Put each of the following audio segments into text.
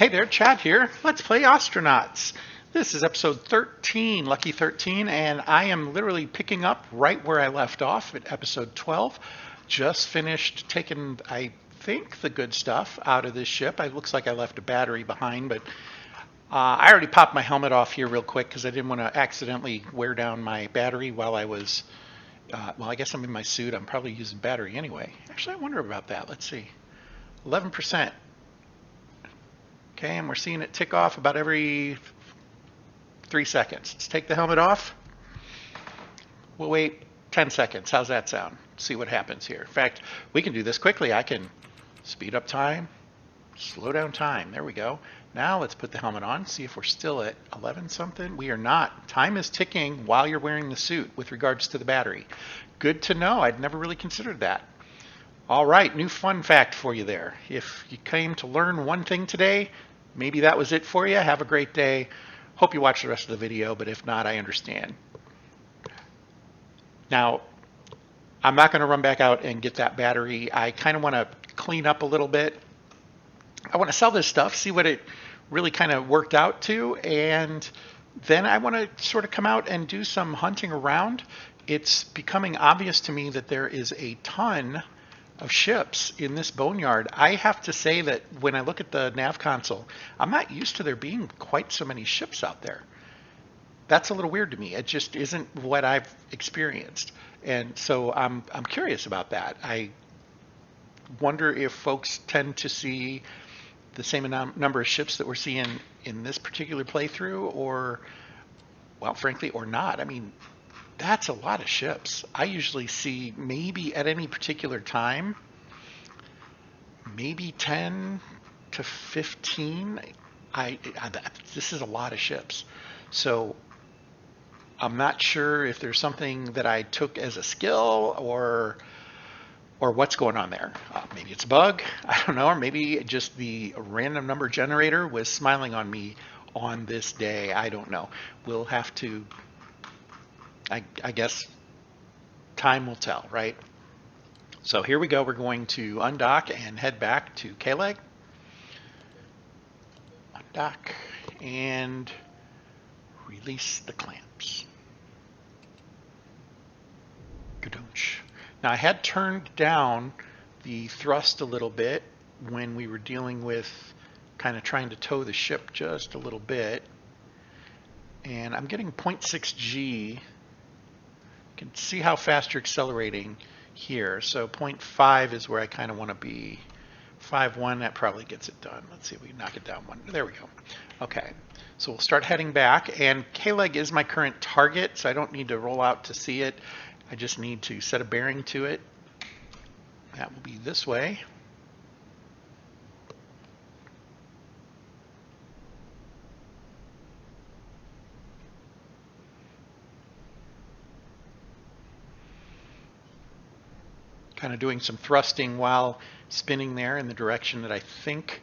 Hey there, Chad here. Let's play Ostranauts. This is episode 13, Lucky 13, and I am literally picking up right where I left off at episode 12. Just finished taking, I think, the good stuff out of this ship. It looks like I left a battery behind, but I already popped my helmet off here real quick because I didn't want to accidentally wear down my battery while I was, well, I guess I'm in my suit. I'm probably using battery anyway. Actually, I wonder about that. Let's see. 11%. Okay, and we're seeing it tick off about every 3 seconds. Let's take the helmet off. We'll wait 10 seconds. How's that sound? See what happens here. In fact, we can do this quickly. I can speed up time, slow down time. There we go. Now let's put the helmet on, see if we're still at 11 something. We are not. Time is ticking while you're wearing the suit with regards to the battery. Good to know. I'd never really considered that. All right, new fun fact for you there. If you came to learn one thing today, maybe that was it for you. Have a great day. Hope you watch the rest of the video, but if not, I understand. Now, I'm not going to run back out and get that battery. I kind of want to clean up a little bit. I want to sell this stuff, see what it really kind of worked out to, and then I want to sort of come out and do some hunting around. It's becoming obvious to me that there is a ton of ships in this boneyard. I have to say that when I look at the nav console, I'm not used to there being quite so many ships out there. That's a little weird to me. It just isn't what I've experienced. And so I'm curious about that. I wonder if folks tend to see the same number of ships that we're seeing in this particular playthrough, or, well, frankly, or not. I mean, that's a lot of ships. I usually see maybe at any particular time, maybe 10 to 15. This is a lot of ships. So I'm not sure if there's something that I took as a skill or what's going on there. Maybe it's a bug, I don't know, or maybe just the random number generator was smiling on me on this day. I don't know. We'll have to, I guess time will tell, right? So here we go. We're going to undock and head back to K-Leg. Undock and release the clamps. Gadunch. Now I had turned down the thrust a little bit when we were dealing with kind of trying to tow the ship just a little bit. And I'm getting 0.6 G. You can see how fast you're accelerating here. So 0.5 is where I kind of want to be. 5.1, that probably gets it done. Let's see if we can knock it down one. There we go. Okay, so we'll start heading back. And K-Leg is my current target, so I don't need to roll out to see it. I just need to set a bearing to it. That will be this way. Kind of doing some thrusting while spinning there in the direction that I think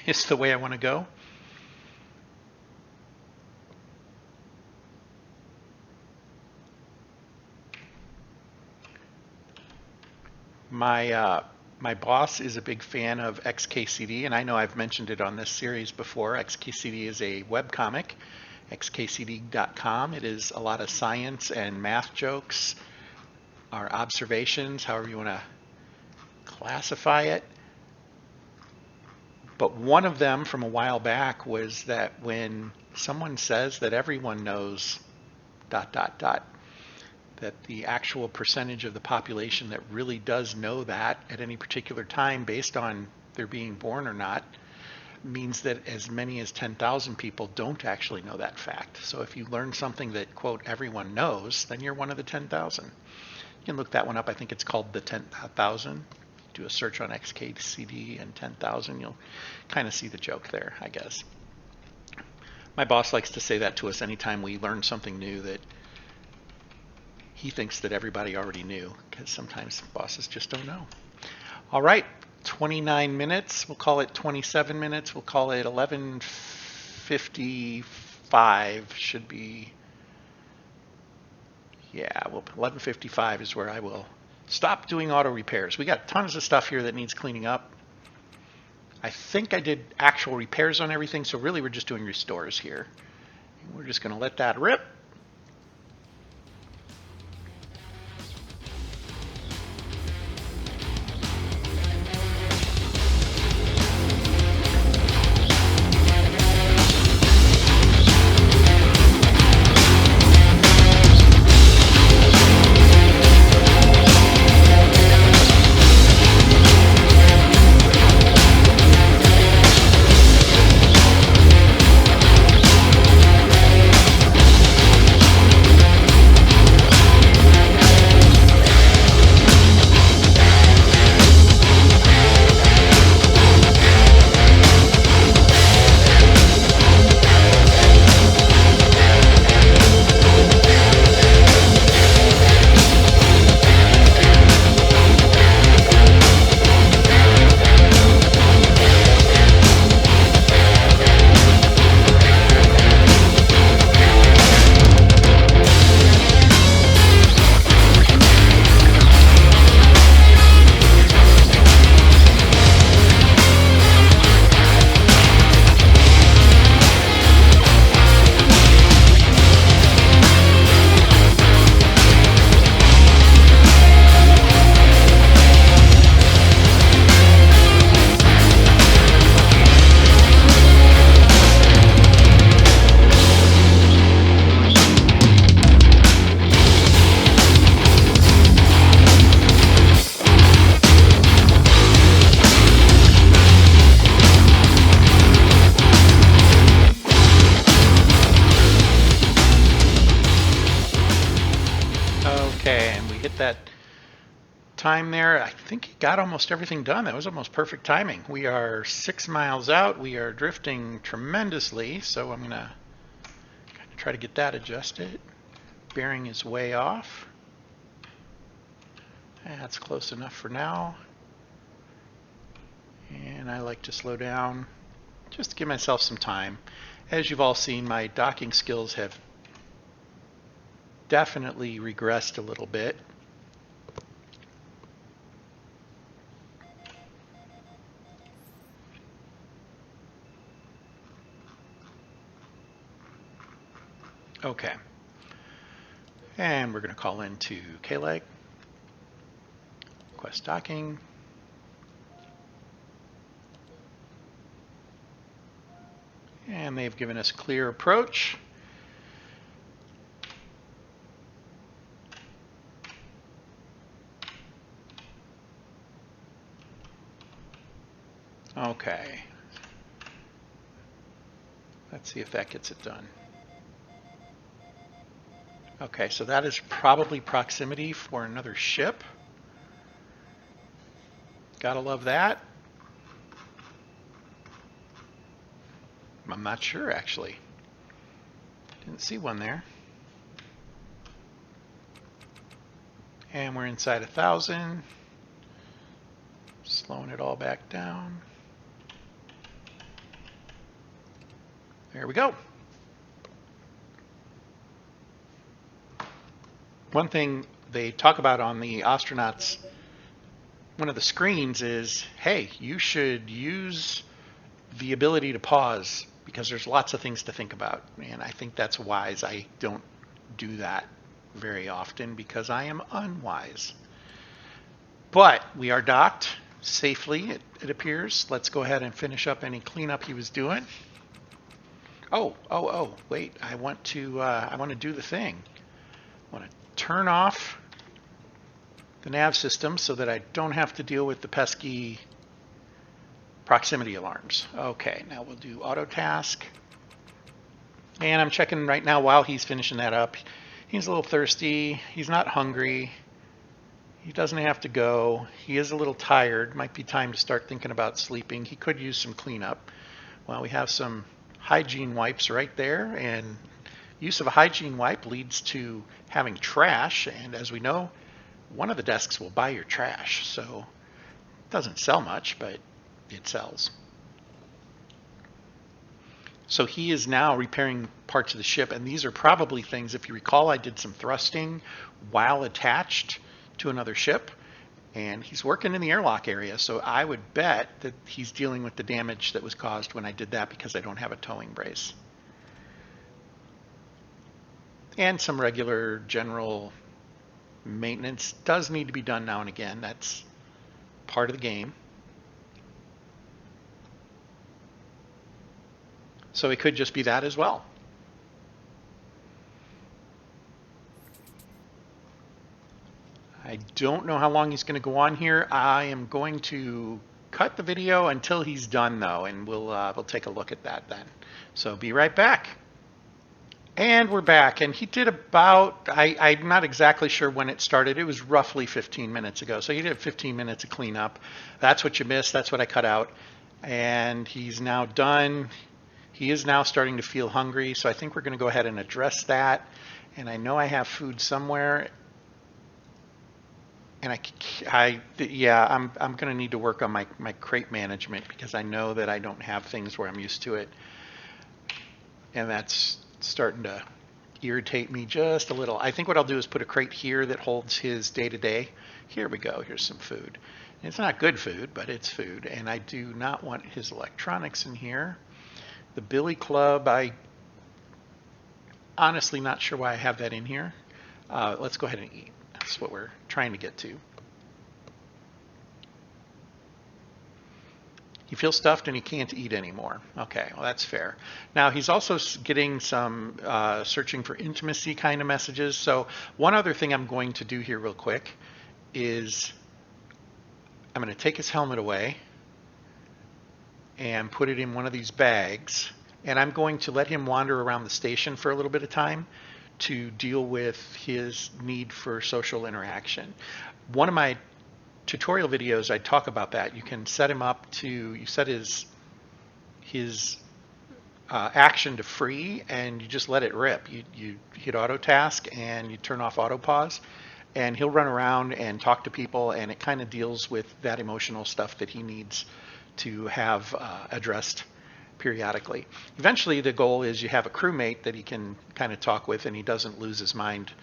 is the way I want to go. My boss is a big fan of XKCD, and I know I've mentioned it on this series before. XKCD is a webcomic, xkcd.com. It is a lot of science and math jokes, or observations, however you want to classify it. But one of them from a while back was that when someone says that everyone knows ... that the actual percentage of the population that really does know that at any particular time based on their being born or not means that as many as 10,000 people don't actually know that fact. So if you learn something that, quote, everyone knows, then you're one of the 10,000. You can look that one up. I think it's called the 10,000. Do a search on XKCD and 10,000. You'll kind of see the joke there, I guess. My boss likes to say that to us anytime we learn something new that he thinks that everybody already knew, because sometimes bosses just don't know. All right, 29 minutes. We'll call it 27 minutes. We'll call it 11:55 should be. Yeah, well, 11:55 is where I will stop doing auto repairs. We got tons of stuff here that needs cleaning up. I think I did actual repairs on everything, so really we're just doing restores here. We're just going to let that rip. Okay, and we hit that time there. I think he got almost everything done. That was almost perfect timing. We are 6 miles out. We are drifting tremendously, so I'm going to try to get that adjusted. Bearing is way off. That's close enough for now. And I like to slow down just to give myself some time. As you've all seen, my docking skills have definitely regressed a little bit. Okay. And we're going to call into KLEG. Request docking. And they've given us clear approach. Okay. Let's see if that gets it done. Okay, so that is probably proximity for another ship. Gotta love that. I'm not sure, actually. Didn't see one there. And we're inside 1,000. Slowing it all back down. There we go. One thing they talk about on the Ostranauts, one of the screens is, hey, you should use the ability to pause because there's lots of things to think about. And I think that's wise. I don't do that very often because I am unwise. But we are docked safely, it appears. Let's go ahead and finish up any cleanup he was doing. Oh, wait, I want to do the thing. I want to turn off the nav system so that I don't have to deal with the pesky proximity alarms. Okay, now we'll do auto task. And I'm checking right now while he's finishing that up. He's a little thirsty. He's not hungry. He doesn't have to go. He is a little tired. Might be time to start thinking about sleeping. He could use some cleanup. Well, we have some hygiene wipes right there, and use of a hygiene wipe leads to having trash, and as we know, one of the desks will buy your trash, so it doesn't sell much, but it sells. So he is now repairing parts of the ship, and these are probably things, if you recall, I did some thrusting while attached to another ship, And he's working in the airlock area, so I would bet that he's dealing with the damage that was caused when I did that because I don't have a towing brace. And some regular general maintenance does need to be done now and again. That's part of the game. So it could just be that as well. I don't know how long he's going to go on here. I am going to cut the video until he's done, though, and we'll take a look at that then. So be right back. And we're back. And he did about, I'm not exactly sure when it started. It was roughly 15 minutes ago. So he did 15 minutes of cleanup. That's what you missed. That's what I cut out. And he's now done. He is now starting to feel hungry. So I think we're going to go ahead and address that. And I know I have food somewhere. And I'm going to need to work on my crate management because I know that I don't have things where I'm used to it. And that's starting to irritate me just a little. I think what I'll do is put a crate here that holds his day-to-day. Here we go. Here's some food. It's not good food, but it's food. And I do not want his electronics in here. The Billy Club, I honestly not sure why I have that in here. Let's go ahead and eat. That's what we're trying to get to. He feels stuffed and he can't eat anymore. Okay, well that's fair. Now he's also getting some searching for intimacy kind of messages. So one other thing I'm going to do here real quick is I'm going to take his helmet away and put it in one of these bags. And I'm going to let him wander around the station for a little bit of time to deal with his need for social interaction. One of my tutorial videos, I talk about that. You can set him up to, you set his action to free and you just let it rip. You hit auto task and you turn off auto pause and he'll run around and talk to people, and it kind of deals with that emotional stuff that he needs to have addressed periodically. Eventually the goal is you have a crewmate that he can kind of talk with and he doesn't lose his mind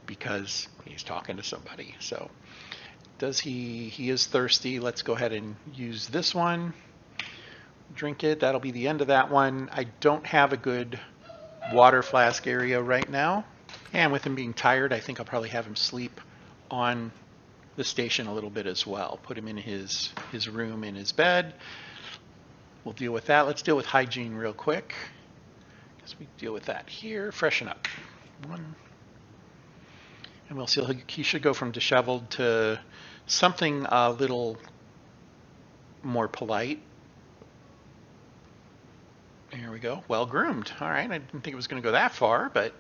because he's talking to somebody. So he is thirsty. Let's go ahead and use this one. Drink it. That'll be the end of that one. I don't have a good water flask area right now. And with him being tired, I think I'll probably have him sleep on the station a little bit as well. Put him in his room in his bed. We'll deal with that. Let's deal with hygiene real quick. Guess we deal with that here. Freshen up. One. And we'll see he should go from disheveled to something a little more polite. There we go. Well groomed. All right. I didn't think it was going to go that far, but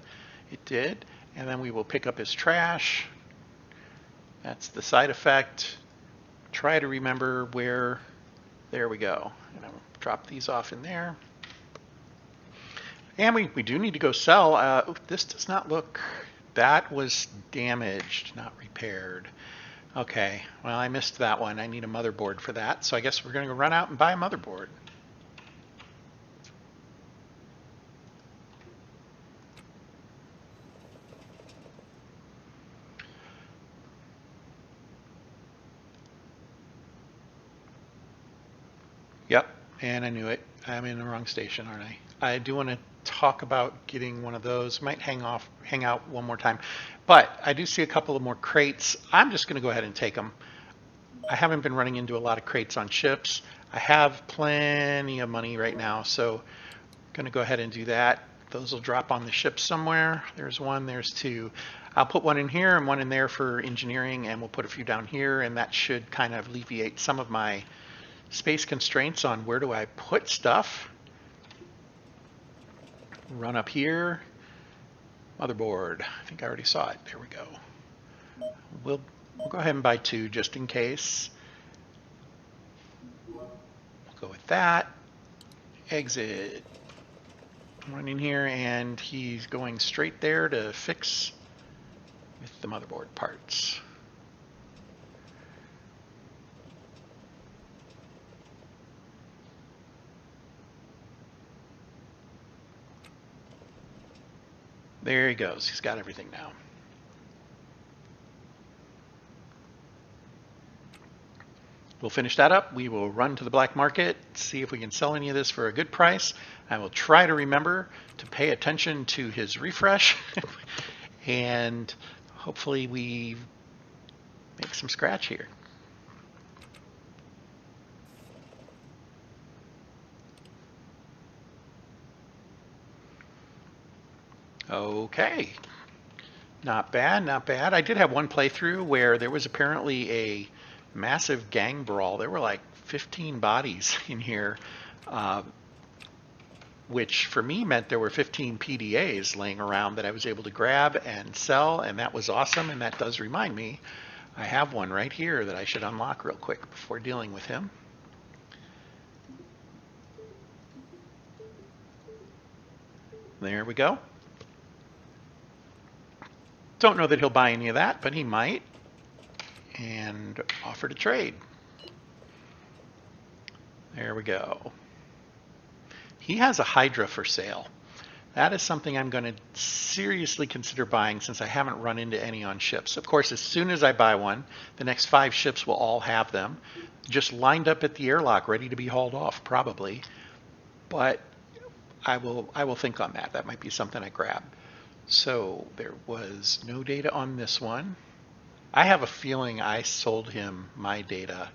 it did. And then we will pick up his trash. That's the side effect. Try to remember where. There we go. And I'll drop these off in there. And we do need to go sell. This does not look, that was damaged, not repaired. Okay, well I missed that one. I need a motherboard for that. So I guess we're going to go run out and buy a motherboard. Yep, and I knew it. I'm in the wrong station, aren't I? I do want to talk about getting one of those. Might hang out one more time. But I do see a couple of more crates. I'm just going to go ahead and take them. I haven't been running into a lot of crates on ships. I have plenty of money right now, so I'm going to go ahead and do that. Those will drop on the ship somewhere. There's one, there's two. I'll put one in here and one in there for engineering, and we'll put a few down here, and that should kind of alleviate some of my space constraints on where do I put stuff. Run up here. Motherboard. I think I already saw it. There we go. We'll go ahead and buy two just in case. We'll go with that. Exit. Run in here, and he's going straight there to fix with the motherboard parts. There he goes. He's got everything now. We'll finish that up. We will run to the black market, see if we can sell any of this for a good price. I will try to remember to pay attention to his refresh and hopefully we make some scratch here. Okay. Not bad, not bad. I did have one playthrough where there was apparently a massive gang brawl. There were like 15 bodies in here, which for me meant there were 15 PDAs laying around that I was able to grab and sell, and that was awesome. And that does remind me, I have one right here that I should unlock real quick before dealing with him. There we go. Don't know that he'll buy any of that, but he might. And offer to trade. There we go. He has a Hydra for sale. That is something I'm going to seriously consider buying since I haven't run into any on ships. Of course, as soon as I buy one, the next 5 ships will all have them. Just lined up at the airlock, ready to be hauled off, probably. But I will think on that. That might be something I grab. So there was no data on this one. I have a feeling I sold him my data,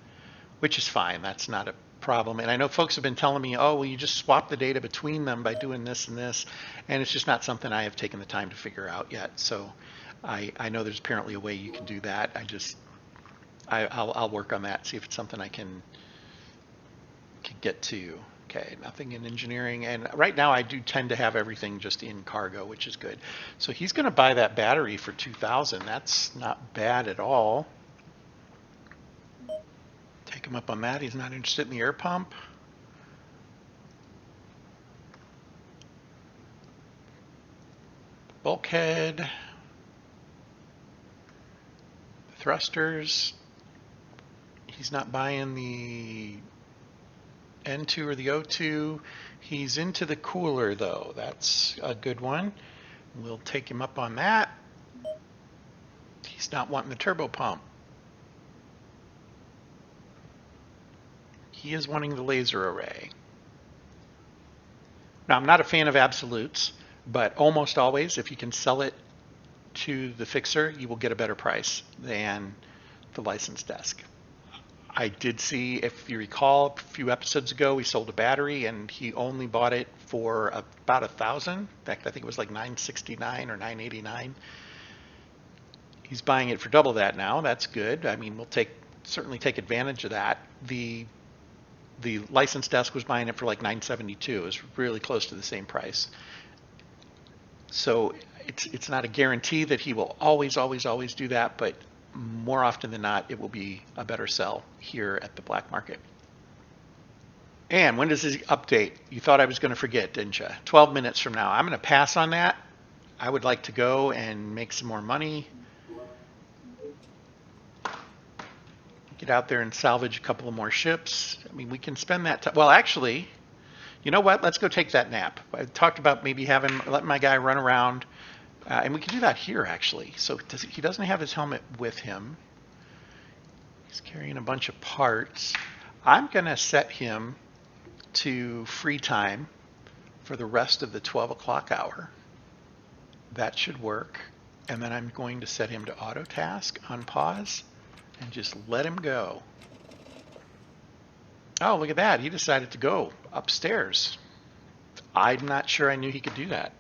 which is fine. That's not a problem. And I know folks have been telling me, oh, well, you just swap the data between them by doing this and this. And it's just not something I have taken the time to figure out yet. So I know there's apparently a way you can do that. I'll work on that, see if it's something I can get to. Okay, nothing in engineering. And right now I do tend to have everything just in cargo, which is good. So he's going to buy that battery for 2,000. That's not bad at all. Take him up on that. He's not interested in the air pump. Bulkhead. Thrusters. He's not buying the N2 or the O2. He's into the cooler though. That's a good one. We'll take him up on that. He's not wanting the turbo pump. He is wanting the laser array. Now, I'm not a fan of absolutes, but almost always, if you can sell it to the fixer, you will get a better price than the license desk. I did see, if you recall, a few episodes ago, we sold a battery and he only bought it for about 1,000. In fact, I think it was like $969 or $989. He's buying it for double that now. That's good. I mean, we'll certainly take advantage of that. The license desk was buying it for like $972. It was really close to the same price. So it's not a guarantee that he will always do that, but more often than not, it will be a better sell here at the black market. And when does this update? You thought I was going to forget, didn't you? 12 minutes from now. I'm going to pass on that. I would like to go and make some more money. Get out there and salvage a couple of more ships. I mean, we can spend that time. Well, actually, you know what? Let's go take that nap. I talked about maybe letting my guy run around. And we can do that here, actually. So he doesn't have his helmet with him. He's carrying a bunch of parts. I'm going to set him to free time for the rest of the 12 o'clock hour. That should work. And then I'm going to set him to auto task on pause and just let him go. Oh, look at that. He decided to go upstairs. I'm not sure I knew he could do that.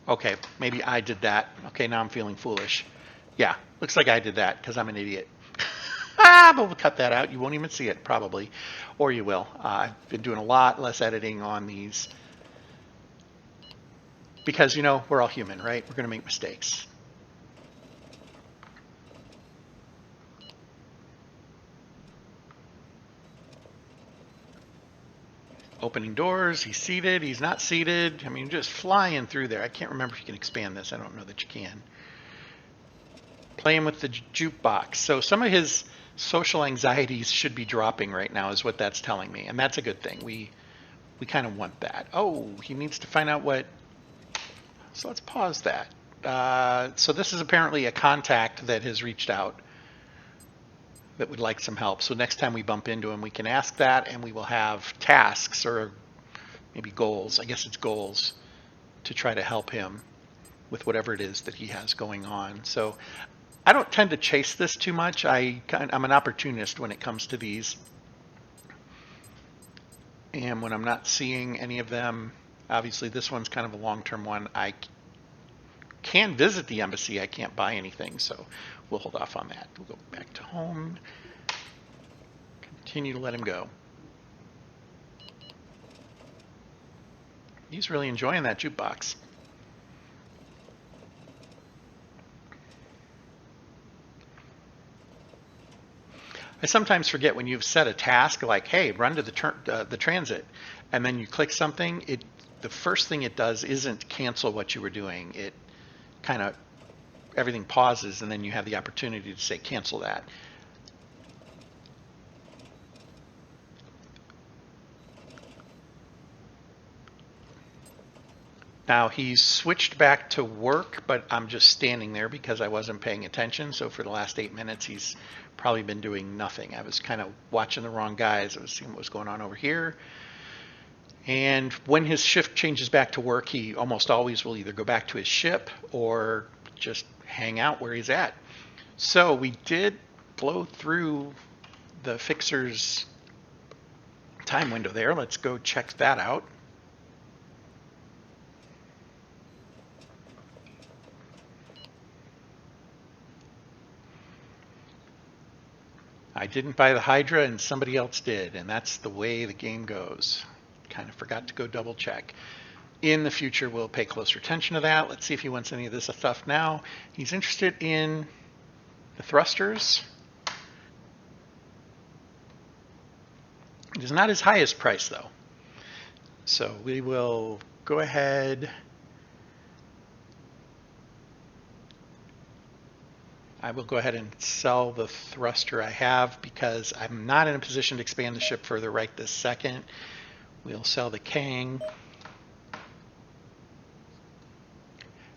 Okay, maybe I did that. Okay, now I'm feeling foolish. Yeah, looks like I did that because I'm an idiot. But we'll cut that out. You won't even see it, probably. Or you will. I've been doing a lot less editing on these because, you know, we're all human, right? We're going to make mistakes. Opening doors, he's seated, he's not seated. I mean, just flying through there. I can't remember if you can expand this. I don't know that you can. Playing with the jukebox. So some of his social anxieties should be dropping right now is what that's telling me. And that's a good thing. We kind of want that. Oh, he needs to find out what... So let's pause that. So this is apparently a contact that has reached out. that would like some help. So next time we bump into him, we can ask that, and we will have tasks or maybe goals. I guess it's goals to try to help him with whatever it is that he has going on. So I don't tend to chase this too much. I'm an opportunist when it comes to these. And when I'm not seeing any of them, obviously this one's kind of a long-term one. I can visit the embassy. I can't buy anything, so we'll hold off on that. We'll go back to home. Continue to let him go. He's really enjoying that jukebox. I sometimes forget when you've set a task like, hey, run to the transit, and then you click something, the first thing it does isn't cancel what you were doing. It kind of, everything pauses, and then you have the opportunity to say cancel that. Now he's switched back to work, but I'm just standing there because I wasn't paying attention. So for the last 8 minutes, he's probably been doing nothing. I was kind of watching the wrong guys. I was seeing what was going on over here. And when his shift changes back to work, he almost always will either go back to his ship or just hang out where he's at. So we did blow through the fixer's time window there. Let's go check that out. I didn't buy the Hydra and somebody else did, and that's the way the game goes. Kind of forgot to go double check. In the future, we'll pay closer attention to that. Let's see if he wants any of this stuff now. He's interested in the thrusters. It is not his highest price, though. So we will go ahead. I will go ahead and sell the thruster I have because I'm not in a position to expand the ship further right this second. We'll sell the Kang.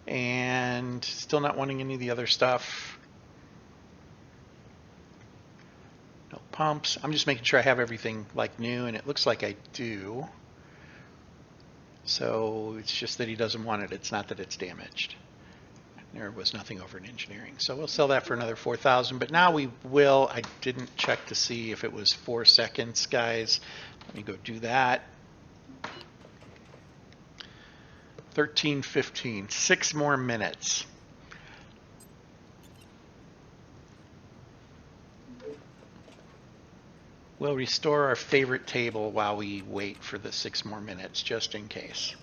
And still not wanting any of the other stuff. No pumps. I'm just making sure I have everything like new, and it looks like I do. So it's just that he doesn't want it. It's not that it's damaged. There was nothing over in engineering. So we'll sell that for another 4,000. But now we will. I didn't check to see if it was 4 seconds, guys. Let me go do that. 13:15. 6 more minutes. We'll restore our favorite table while we wait for the 6 more minutes, just in case.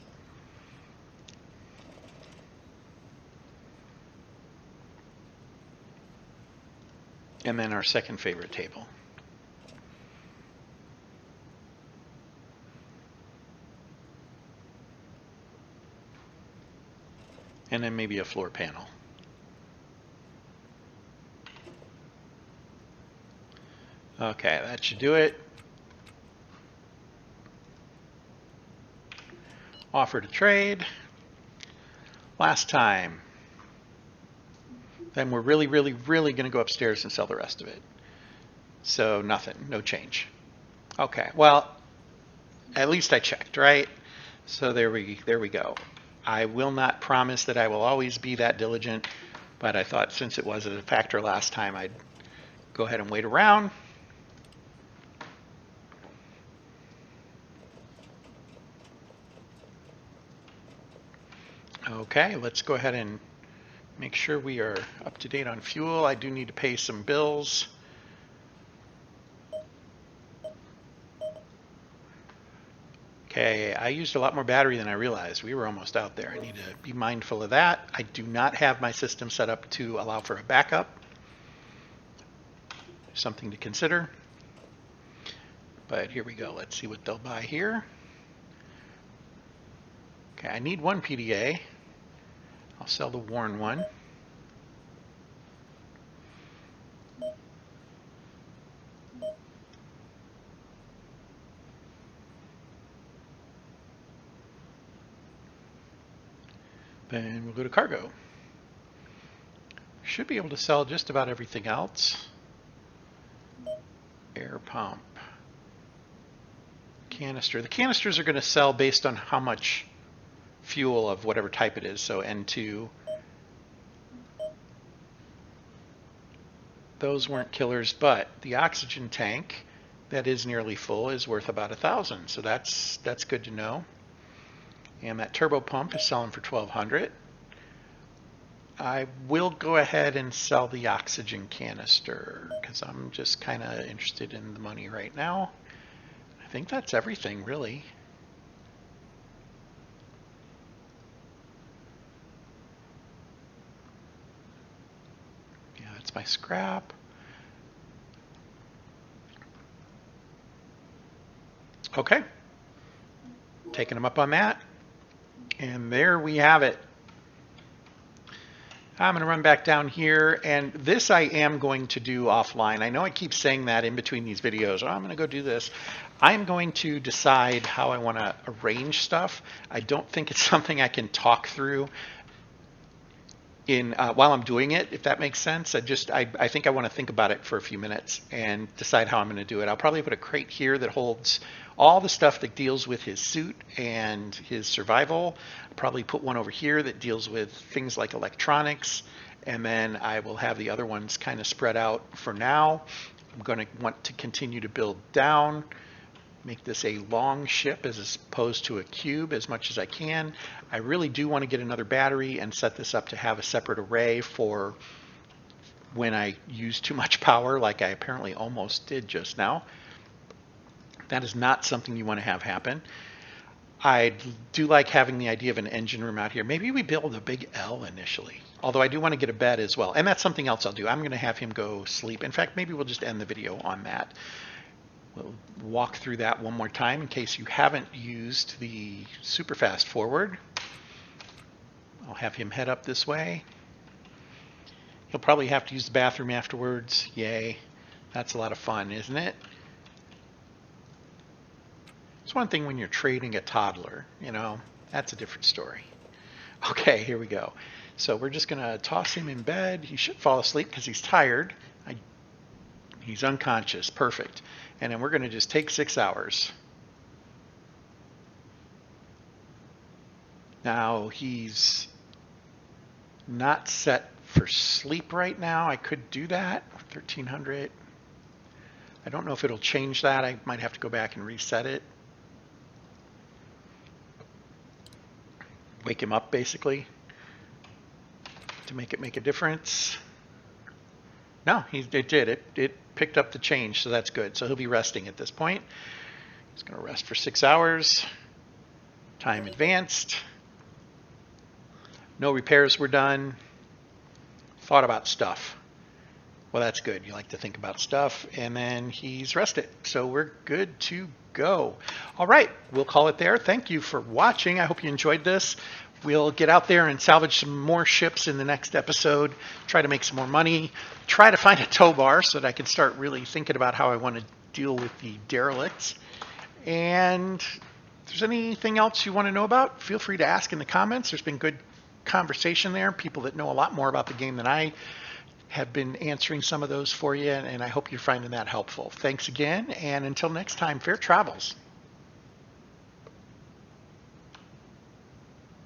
And then our second favorite table. And then maybe a floor panel. Okay, that should do it. Offer to trade. Last time. Then we're really going to go upstairs and sell the rest of it. So nothing, no change. Okay, well, at least I checked, right? So there we go. I will not promise that I will always be that diligent, but I thought since it was a factor last time, I'd go ahead and wait around. Okay, let's go ahead and make sure we are up to date on fuel. I do need to pay some bills. Okay, I used a lot more battery than I realized. We were almost out there. I need to be mindful of that. I do not have my system set up to allow for a backup. Something to consider. But here we go. Let's see what they'll buy here. Okay, I need 1 PDA. I'll sell the worn one. Then we'll go to cargo. Should be able to sell just about everything else. Air pump. Canister. The canisters are going to sell based on how much fuel of whatever type it is. So N2. Those weren't killers, but the oxygen tank that is nearly full is worth about 1,000. So that's good to know. And that turbo pump is selling for 1,200. I will go ahead and sell the oxygen canister because I'm just kind of interested in the money right now. I think that's everything, really. Yeah, that's my scrap. Okay. Taking them up on that. And there we have it. I'm going to run back down here, and this I am going to do offline. I know I keep saying that in between these videos. Oh, I'm going to go do this. I'm going to decide how I want to arrange stuff. I don't think it's something I can talk through in while I'm doing it, if that makes sense. I think I want to think about it for a few minutes and decide how I'm going to do it. I'll probably put a crate here that holds all the stuff that deals with his suit and his survival. I'll probably put one over here that deals with things like electronics, and then I will have the other ones kind of spread out for now. I'm going to want to continue to build down, make this a long ship as opposed to a cube as much as I can. I really do want to get another battery and set this up to have a separate array for when I use too much power, like I apparently almost did just now. That is not something you want to have happen. I do like having the idea of an engine room out here. Maybe we build a big L initially, although I do want to get a bed as well. And that's something else I'll do. I'm going to have him go sleep. In fact, maybe we'll just end the video on that. We'll walk through that one more time in case you haven't used the super fast forward. I'll have him head up this way. He'll probably have to use the bathroom afterwards. Yay. That's a lot of fun, isn't it? It's one thing when you're trading a toddler, you know, that's a different story. Okay, here we go. So we're just going to toss him in bed. He should fall asleep because he's tired. He's unconscious. Perfect. And then we're going to just take 6 hours. Now he's not set for sleep right now. I could do that. 1,300. I don't know if it'll change that. I might have to go back and reset it. Wake him up basically to make it make a difference. No, it did. It picked up the change, so that's good. So he'll be resting at this point. He's going to rest for 6 hours. Time advanced. No repairs were done. Thought about stuff. Well, that's good. You like to think about stuff. And then he's rested. So we're good to go. All right, we'll call it there. Thank you for watching. I hope you enjoyed this. We'll get out there and salvage some more ships in the next episode, try to make some more money, try to find a tow bar so that I can start really thinking about how I want to deal with the derelicts. And if there's anything else you want to know about, feel free to ask in the comments. There's been good conversation there. People that know a lot more about the game than I have been answering some of those for you, and I hope you're finding that helpful. Thanks again, and until next time, fair travels.